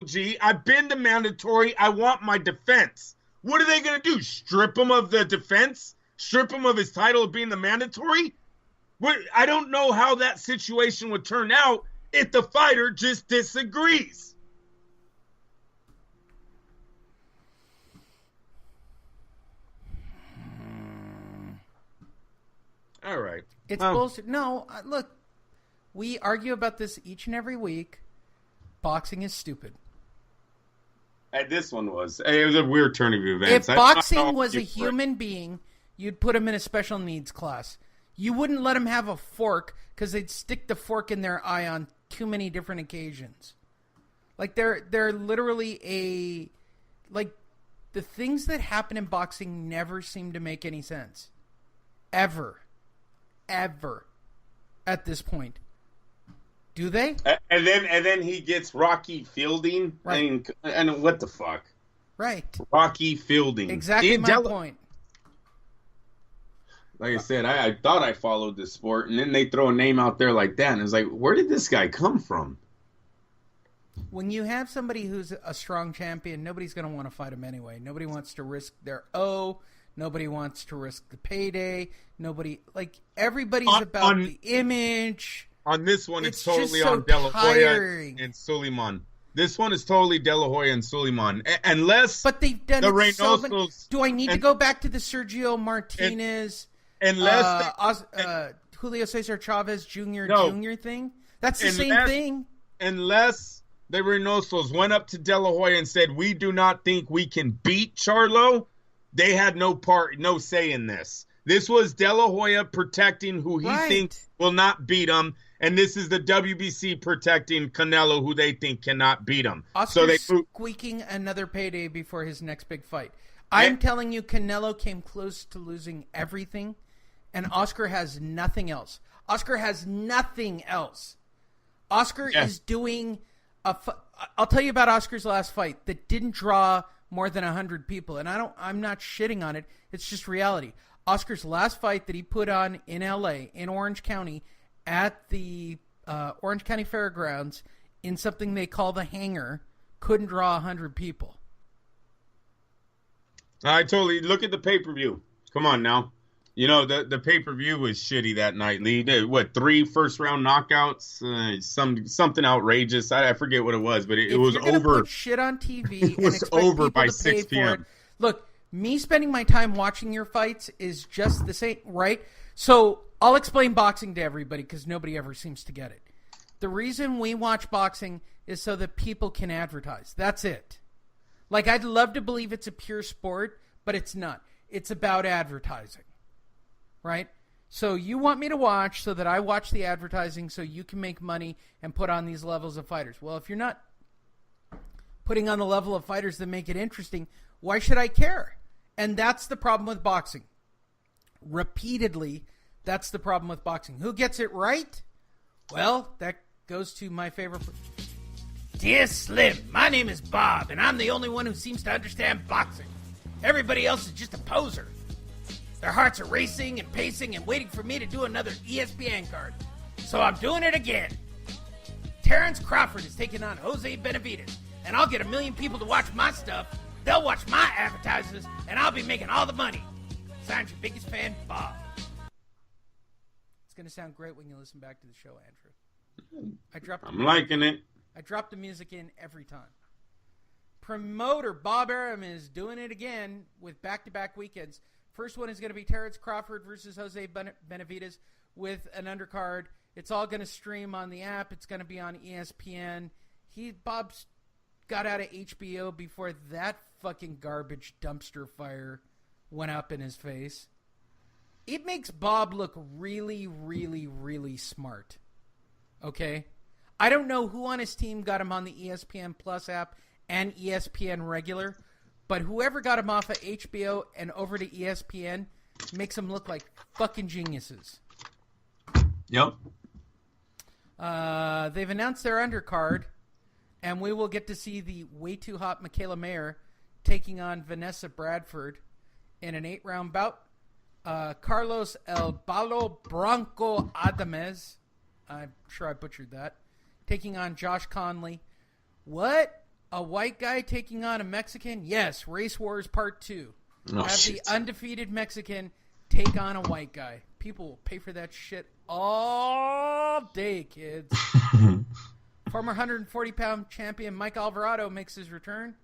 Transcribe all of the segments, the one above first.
G. I've been to mandatory. I want my defense. What are they going to do? Strip him of the defense? Strip him of his title of being the mandatory? I don't know how that situation would turn out if the fighter just disagrees. All right. It's bullshit. No, look, we argue about this each and every week. Boxing is stupid. This one was. It was a weird turn of events. If boxing was a human being, you'd put him in a special needs class. You wouldn't let him have a fork because they'd stick the fork in their eye on too many different occasions. Like, they're literally the things that happen in boxing never seem to make any sense. Ever at this point. Do they? And then he gets Rocky Fielding. Right. And what the fuck? Right. Rocky Fielding. Exactly my point. Like I said, I thought I followed this sport, and then they throw a name out there like that, and it's like, where did this guy come from? When you have somebody who's a strong champion, nobody's going to want to fight him anyway. Nobody wants to risk their O. Nobody wants to risk the payday. Everybody's about the image. On this one, it's totally on De La Hoya and Suleiman. This one is totally De La Hoya and Suleiman. But they've done it so many. Do I need to go back to the Sergio Martinez, Julio Cesar Chavez Jr. thing? That's the same thing. Unless the Reynosos went up to De La Hoya and said, we do not think we can beat Charlo, they had no say in this. This was De La Hoya protecting who he thinks will not beat him, and this is the WBC protecting Canelo, who they think cannot beat him. Oscar's squeaking another payday before his next big fight. I'm telling you, Canelo came close to losing everything, and Oscar has nothing else. Oscar is doing I'll tell you about Oscar's last fight that didn't draw more than 100 people, and I'm not shitting on it. It's just reality. Oscar's last fight that he put on in L.A., in Orange County, at the Orange County Fairgrounds, in something they call the Hangar, couldn't draw 100 people. I totally look at the pay-per-view. Come on now. You know, the pay-per-view was shitty that night, Lee. 3 first-round knockouts? Something outrageous. I forget what it was, but it was over. Put shit on TV it was over by 6 p.m. Look, me spending my time watching your fights is just the same, right? So I'll explain boxing to everybody because nobody ever seems to get it. The reason we watch boxing is so that people can advertise. That's it. Like, I'd love to believe it's a pure sport, but it's not. It's about advertising. Right? So you want me to watch so that I watch the advertising so you can make money and put on these levels of fighters. Well, if you're not putting on the level of fighters that make it interesting, why should I care? And that's the problem with boxing. Repeatedly, that's the problem with boxing. Who gets it right? Well, that goes to my favorite. Dear Slim, my name is Bob, and I'm the only one who seems to understand boxing. Everybody else is just a poser. Their hearts are racing and pacing and waiting for me to do another ESPN card. So I'm doing it again. Terence Crawford is taking on Jose Benavidez, and I'll get 1 million people to watch my stuff. They'll watch my advertisements, and I'll be making all the money. Signed, your biggest fan, Bob. It's going to sound great when you listen back to the show, Andrew. I'm liking it. I drop the music in every time. Promoter Bob Arum is doing it again with back-to-back weekends. First one is going to be Terence Crawford versus Jose Benavidez with an undercard. It's all going to stream on the app. It's going to be on ESPN. Bob's got out of HBO before that fucking garbage dumpster fire went up in his face. It makes Bob look really, really, really smart. Okay? I don't know who on his team got him on the ESPN Plus app and ESPN regular, but whoever got him off of HBO and over to ESPN makes him look like fucking geniuses. Yep. They've announced their undercard, and we will get to see the way too hot Michaela Mayer taking on Vanessa Bradford in an 8-round bout. Carlos El Balo Bronco Adames, I'm sure I butchered that, taking on Josh Conley. What A white guy taking on a Mexican? Yes, Race Wars Part 2. The undefeated Mexican take on a white guy. People will pay for that shit all day, kids. Former 140-pound champion Mike Alvarado makes his return.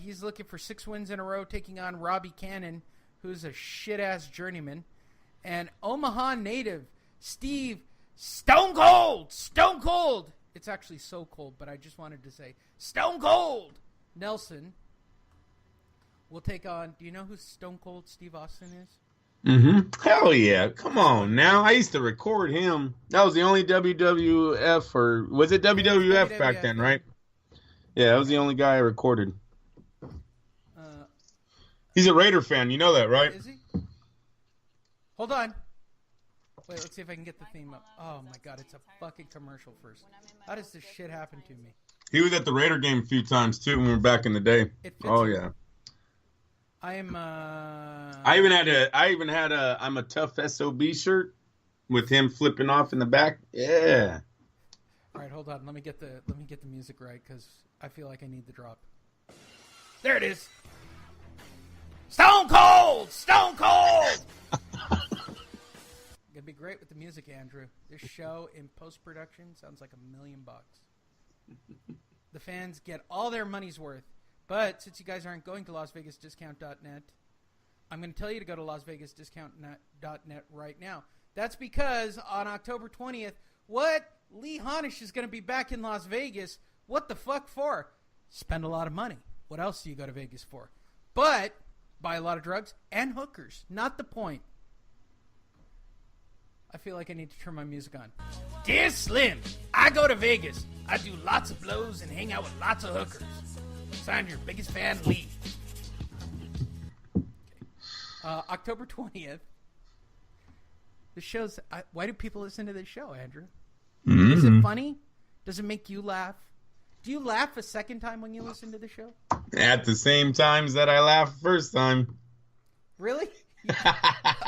He's looking for 6 wins in a row, taking on Robbie Cannon, who's a shit-ass journeyman. And Omaha native Steve Stone Cold. It's actually so cold, but I just wanted to say Stone Cold Nelson will take on. Do you know who Stone Cold Steve Austin is? Hell yeah. Come on now. I used to record him. That was the only WWF, or was it WWF back then, right? Yeah, that was the only guy I recorded. He's a Raider fan. You know that, right? Is he? Hold on. Wait, let's see if I can get the theme up. Oh my god, it's a fucking commercial first. How does this shit happen to me? He was at the Raider game a few times too when we were back in the day. Oh yeah. I even had a I'm a tough SOB shirt with him flipping off in the back. Yeah. All right, hold on. Let me get the music right because I feel like I need the drop. There it is. Stone Cold. It'd be great with the music, Andrew. This show in post-production sounds like $1 million. The fans get all their money's worth. But since you guys aren't going to LasVegasDiscount.net, I'm going to tell you to go to LasVegasDiscount.net right now. That's because on October 20th, Lee Honish is going to be back in Las Vegas. What the fuck for? Spend a lot of money. What else do you go to Vegas for? But buy a lot of drugs and hookers. Not the point. I feel like I need to turn my music on. Dear Slim, I go to Vegas. I do lots of blows and hang out with lots of hookers. Sign your biggest fan, Lee. Okay. October 20th. The show's... why do people listen to this show, Andrew? Is it funny? Does it make you laugh? Do you laugh a second time when you listen to the show? At the same times that I laughed first time. Really?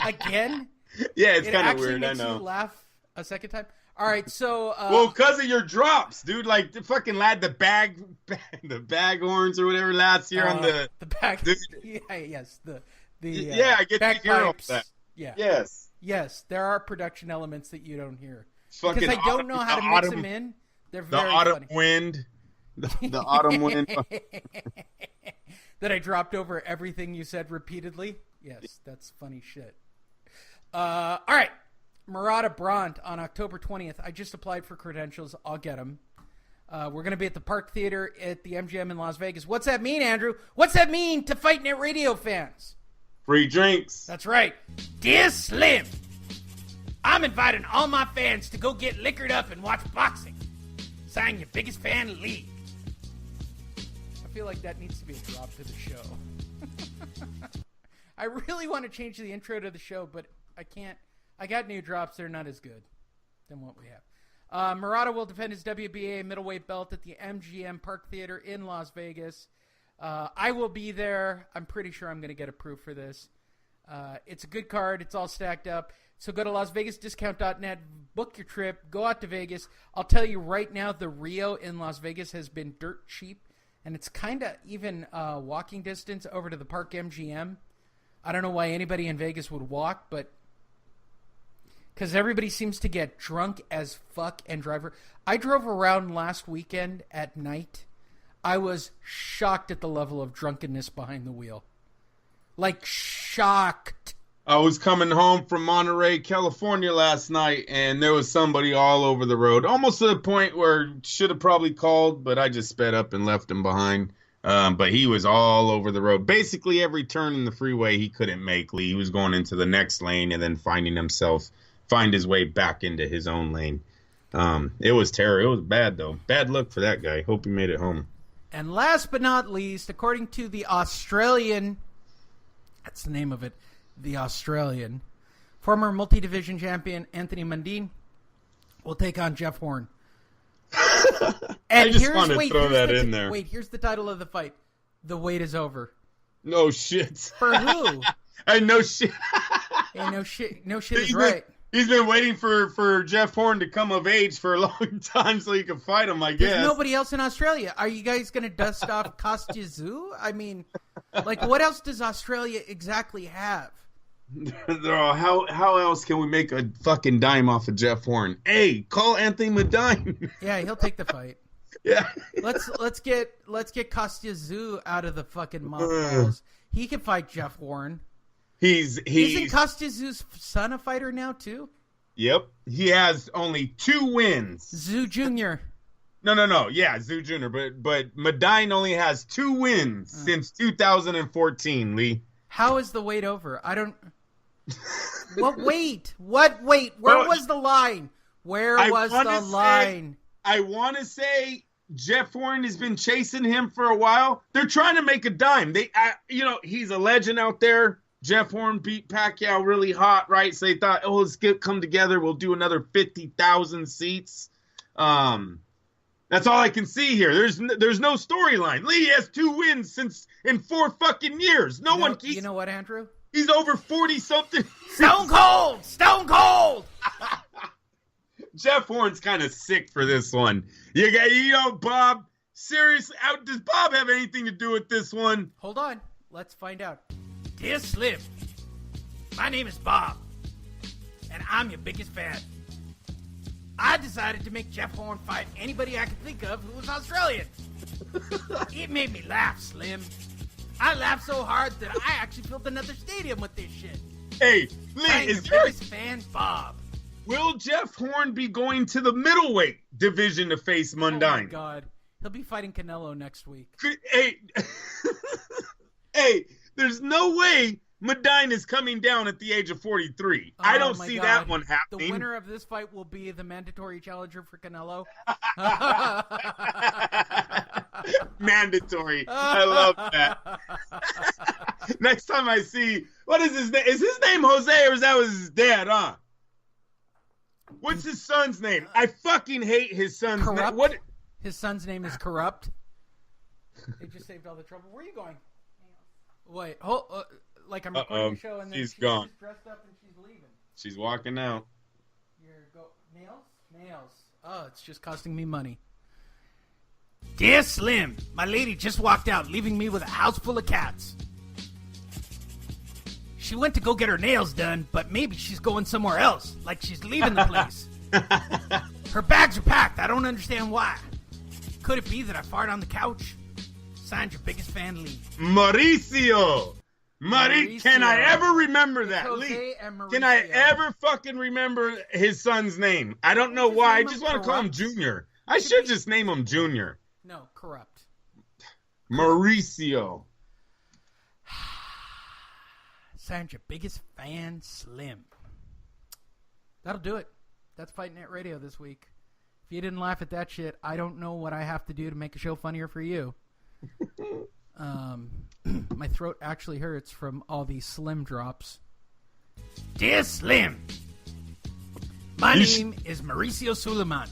Again? Yeah, it's kind of weird. I know. It actually makes you laugh a second time. All right, so well, because of your drops, dude. Like the fucking lad, the bag horns or whatever last year on the bag. Dude. Yeah, yes, I get to hear all that. Yeah, yes. There are production elements that you don't hear fucking because I don't know how to mix them in. They're very funny. The autumn wind that I dropped over everything you said repeatedly. Yes, that's funny shit. All right. Murata Brandt on October 20th. I just applied for credentials. I'll get them. We're going to be at the Park Theater at the MGM in Las Vegas. What's that mean, Andrew? What's that mean to Fight Net Radio fans? Free drinks. That's right. Dear Slim, I'm inviting all my fans to go get liquored up and watch boxing. Sign your biggest fan, Lee. I feel like that needs to be a drop to the show. I really want to change the intro to the show, but I can't. I got new drops. They're not as good than what we have. Murata will defend his WBA middleweight belt at the MGM Park Theater in Las Vegas. I will be there. I'm pretty sure I'm going to get approved for this. It's a good card. It's all stacked up. So go to LasVegasDiscount.net, book your trip, go out to Vegas. I'll tell you right now, the Rio in Las Vegas has been dirt cheap, and it's kind of even walking distance over to the Park MGM. I don't know why anybody in Vegas would walk, but because everybody seems to get drunk as fuck and drive. I drove around last weekend at night. I was shocked at the level of drunkenness behind the wheel. Like, shocked. I was coming home from Monterey, California last night, and there was somebody all over the road. Almost to the point where should have probably called, but I just sped up and left him behind. But he was all over the road. Basically, every turn in the freeway he couldn't make, Lee. He was going into the next lane and then find his way back into his own lane. It was terrible. It was bad, though. Bad luck for that guy. Hope he made it home. And last but not least, according to the Australian, that's the name of it, the Australian, former multi-division champion Anthony Mundine will take on Jeff Horn. I just wanted to throw that in there. Wait, here's the title of the fight. The wait is over. No shit. For who? Hey, no shit. Hey, no shit is right. He's been waiting for Jeff Horn to come of age for a long time so he can fight him, I guess. There's nobody else in Australia. Are you guys going to dust off Kostya Tszyu? I mean, like, what else does Australia exactly have? How else can we make a fucking dime off of Jeff Horn? Hey, call Anthony Medine. Yeah, he'll take the fight. Yeah. Let's get Kostya Tszyu out of the fucking mothballs. He can fight Jeff Horn. Isn't Kostya Tszyu's son a fighter now too? Yep. He has only 2 wins. Tszyu Jr. No. Yeah, Tszyu Jr. But Medine only has 2 wins since 2014, Lee. How is the wait over? I don't. What wait? What wait? Where was the line? Where was the line? I want to say Jeff Horn has been chasing him for a while. They're trying to make a dime. He's a legend out there. Jeff Horn beat Pacquiao really hot, right? So they thought, let's come together. We'll do another 50,000 seats. That's all I can see here. There's no storyline. Lee has 2 wins in 4 fucking years. You know what, Andrew? He's over 40-something. Stone cold! Stone cold! Jeff Horn's kind of sick for this one. Bob, seriously, does Bob have anything to do with this one? Hold on. Let's find out. Dear Slim, my name is Bob, and I'm your biggest fan. I decided to make Jeff Horn fight anybody I could think of who was Australian. It made me laugh, Slim. I laughed so hard that I actually filled another stadium with this shit. Hey, Lee, I'm your biggest fan, Bob. Will Jeff Horn be going to the middleweight division to face Mundine? Oh, my God. He'll be fighting Canelo next week. Hey, there's no way Medine is coming down at the age of 43. I don't see that one happening. The winner of this fight will be the mandatory challenger for Canelo. Mandatory. I love that. Next time I see, what is his name? Is his name Jose or is that his dad, huh? What's his son's name? I fucking hate his son's name. What? His son's name is Corrupt. They just saved all the trouble. Where are you going? Wait, like I'm recording the show and then she's gone. Just dressed up and she's leaving. She's walking out. Nails. Oh, it's just costing me money. Dear Slim, my lady just walked out, leaving me with a house full of cats. She went to go get her nails done, but maybe she's going somewhere else, like she's leaving the place. Her bags are packed. I don't understand why. Could it be that I fart on the couch? Signed, your biggest fan, Lee. Mauricio. Can I ever remember that, Lee? Can I ever fucking remember his son's name? I don't know why. I just want to call him Junior. I should just name him Junior. No, Corrupt. Mauricio. Signed, your biggest fan, Slim. That'll do it. That's Fight Net Radio this week. If you didn't laugh at that shit, I don't know what I have to do to make a show funnier for you. My throat actually hurts from all these Slim drops. Dear Slim, my name is Mauricio Suleiman.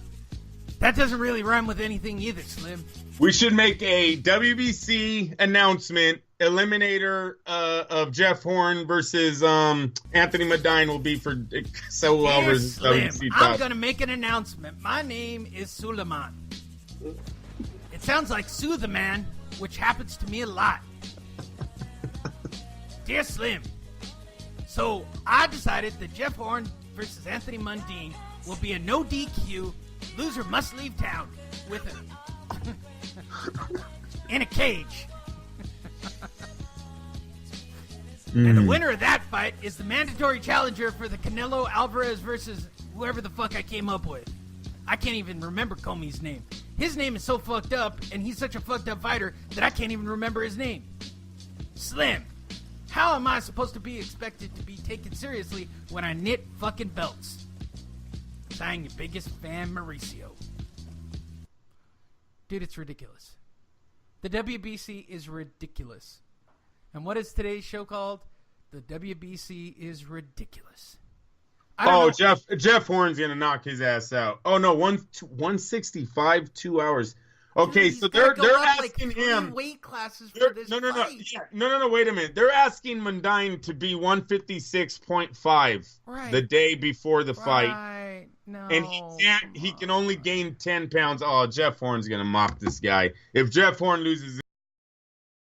That doesn't really rhyme with anything either, Slim. We should make a WBC announcement. Eliminator of Jeff Horn versus Anthony Medine will be for Saul Alvarez. I'm going to make an announcement. My name is Suleiman. It sounds like Sue the Man, which happens to me a lot. Dear Slim, so I decided that Jeff Horn versus Anthony Mundine will be a no DQ, loser must leave town with him in a cage. And the winner of that fight is the mandatory challenger for the Canelo Alvarez versus whoever the fuck I came up with. I can't even remember Commey's name. His name is so fucked up, and he's such a fucked up fighter that I can't even remember his name. Slim, how am I supposed to be expected to be taken seriously when I knit fucking belts? Sign, your biggest fan, Mauricio. Dude, it's ridiculous. The WBC is ridiculous. And what is today's show called? The WBC is ridiculous. Jeff Horn's going to knock his ass out. Oh, no, 165, 2 hours. Okay, Dude, so they're asking like him weight classes for this no, fight. no, wait a minute. They're asking Mundine to be 156.5 the day before the fight. Right. No. And he can only gain 10 pounds. Oh, Jeff Horn's going to mop this guy. If Jeff Horn loses